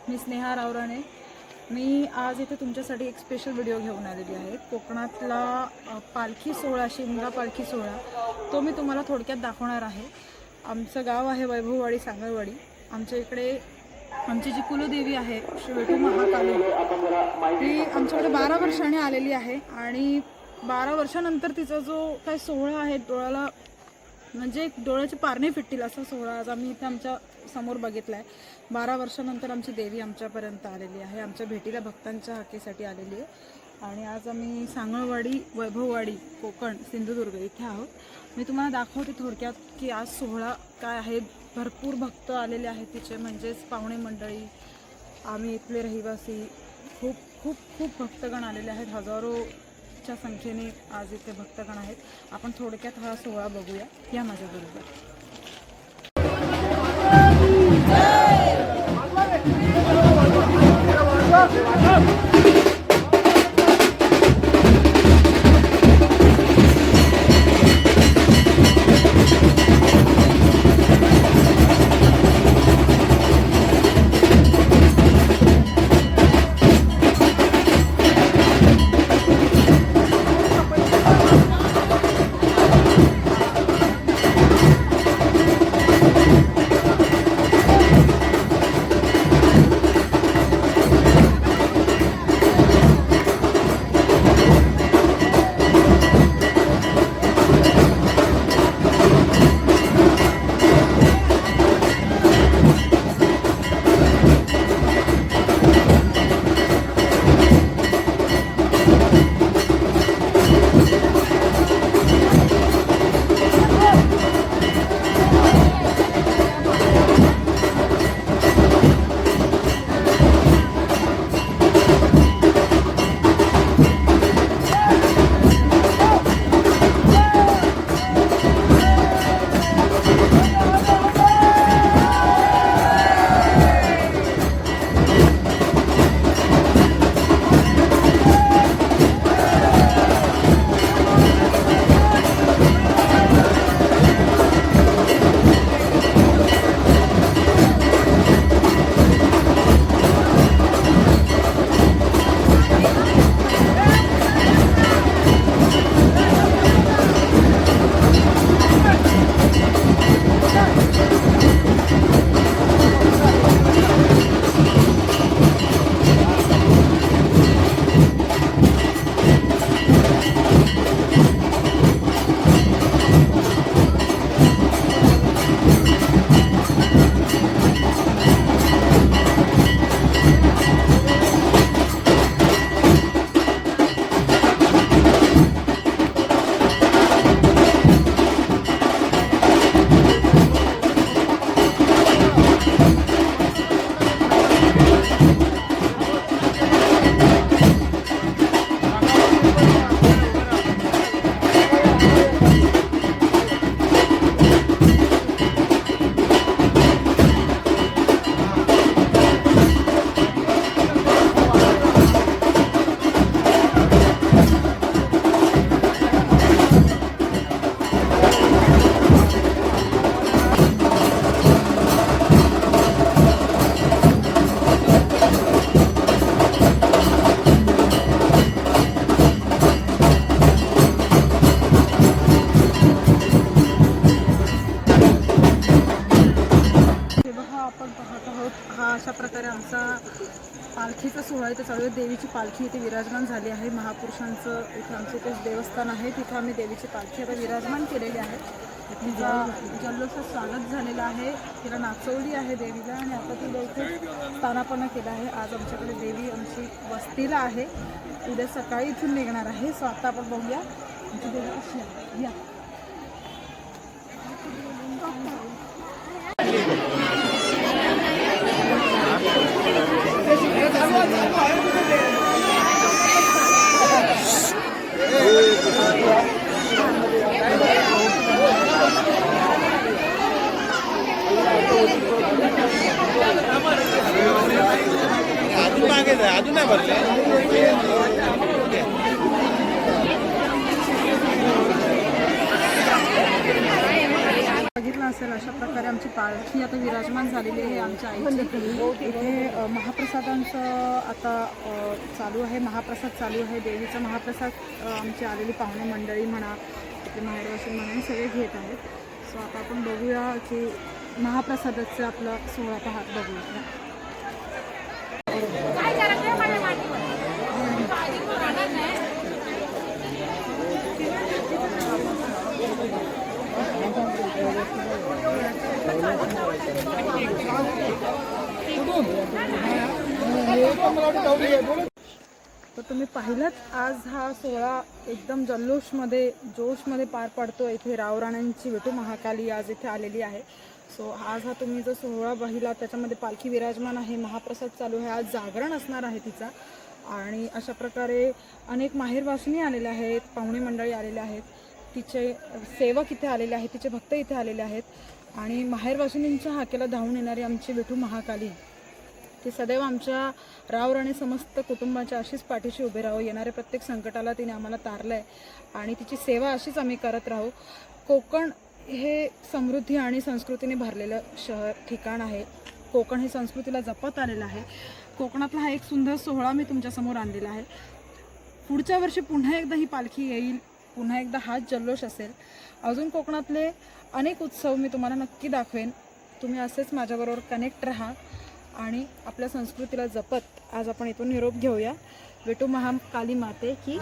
मी स्नेहा रावराणे. मी आज इथे तुमच्यासाठी एक स्पेशल व्हिडिओ घेऊन आलेली आहे. कोकणातला पालखी सोहळा, शिमगा पालखी सोहळा, तो मी तुम्हाला थोडक्यात दाखवणार आहे. आमचं गाव आहे वैभववाडी, सांगळवाडी. आमच्या इकडे आमची जी कुलदेवी आहे श्री विठू महाकाली, ती आमच्याकडे 12 वर्षांनी आलेली आहे. आणि 12 वर्षानंतर तिचा जो काय सोहळा आहे, डोळ्याला म्हणजे डोळ्याची पारणे फिटतील असा सोहळा आज आम्ही इथे आमच्या समोर बघितला आहे. 12 वर्षानंतर आमची देवी आमच्यापर्यंत आलेली आहे, आमच्या भेटीला भक्तांच्या हाकेसाठी आलेली आहे. आणि आज आम्ही सांगळवाडी, वैभववाडी, कोकण, सिंधुदुर्ग इथे आहोत. मी तुम्हाला दाखवते थोडक्यात की आज सोहळा काय आहे. भरपूर भक्त आलेले आहेत तिचे, म्हणजेच पाहुणे मंडळी, आम्ही इथले रहिवासी, खूप खूप खूप भक्तगण आलेले आहेत. हजारोच्या संख्येने आज इथे भक्तगण आहेत. आपण थोडक्यात हा सोहळा बघूया, या माझ्याबरोबर. अशा प्रकारे आमचा पालखीचा सोहळा इथे चालू आहे. देवीची पालखी इथे विराजमान झाली आहे. महापुरुषांचं इथे आमचं ते देवस्थान आहे, तिथं आम्ही देवीची पालखी आता विराजमान केलेली आहे. तिचा जल्लोषात स्वागत झालेलं आहे, तिला नाचवली आहे देवीला, आणि आता ती लवकर स्थानापन्न केलं आहे. आज आमच्याकडे देवी आमची वस्तीला आहे, उद्या सकाळी इथून निघणार आहे. सो आता आपण बघूया आमची देवी कशी आहे. या अजून नाही भरले. बघितलं असेल अशा प्रकारे आमची पालखी आता विराजमान झालेली आहे आमच्या आईची. इथे महाप्रसादांचं आता चालू आहे, महाप्रसाद चालू आहे. देवीचा महाप्रसाद आमची आलेली पाहुणे मंडळी म्हणा, आपले माहेरवासी म्हणा, सगळे घेत आहेत. सो आता आपण बघूया की महाप्रसादाचं आपला सोहळा पाहत बघूया. तर तुम्ही पाहिलंच आज हा सोहळा एकदम जल्लोषमध्ये जोशमध्ये पार पडतो. इथे रावराण्यांची विठू महाकाली आज इथे आलेली आहे. सो आज हा तुम्ही जो सोहळा पाहिला त्याच्यामध्ये पालखी विराजमान आहे, महाप्रसाद चालू आहे, आज जागरण असणार आहे तिचा. आणि अशा प्रकारे अनेक माहेरवासिनी आलेल्या आहेत, पाहुणे मंडळी आलेले आहेत, तिचे सेवक इथे आलेले आहेत, तिचे भक्त इथे आलेले आहेत. आणि माहेरवासिनींच्या हाकेला धावून येणारी आमची विठू महाकाली ती सदैव आमच्या रावराणे समस्त कुटुंबाच्या अशीच पाठीशी उभे राहू. येणाऱ्या प्रत्येक संकटाला तिने आम्हाला तारलं आहे आणि तिची सेवा अशीच आम्ही करत राहू. कोकण हे समृद्धी आणि संस्कृतीने भरलेलं ठिकाण आहे. कोकण हे संस्कृतीला जपत आलेलं आहे. कोकणातला हा एक सुंदर सोहळा मी तुमच्यासमोर आणलेला आहे. पुढच्या वर्षी पुन्हा एकदा ही पालखी येईल, पुन्हा एकदा हाच जल्लोष असेल. अजून कोकणातले अनेक उत्सव मी तुम्हाला नक्की दाखवेन. तुम्ही असेच माझ्याबरोबर कनेक्ट राहा आणि आपल्या संस्कृतीला जपत आज आपण इथून निरोप घेऊया. विठू महाकाली माते की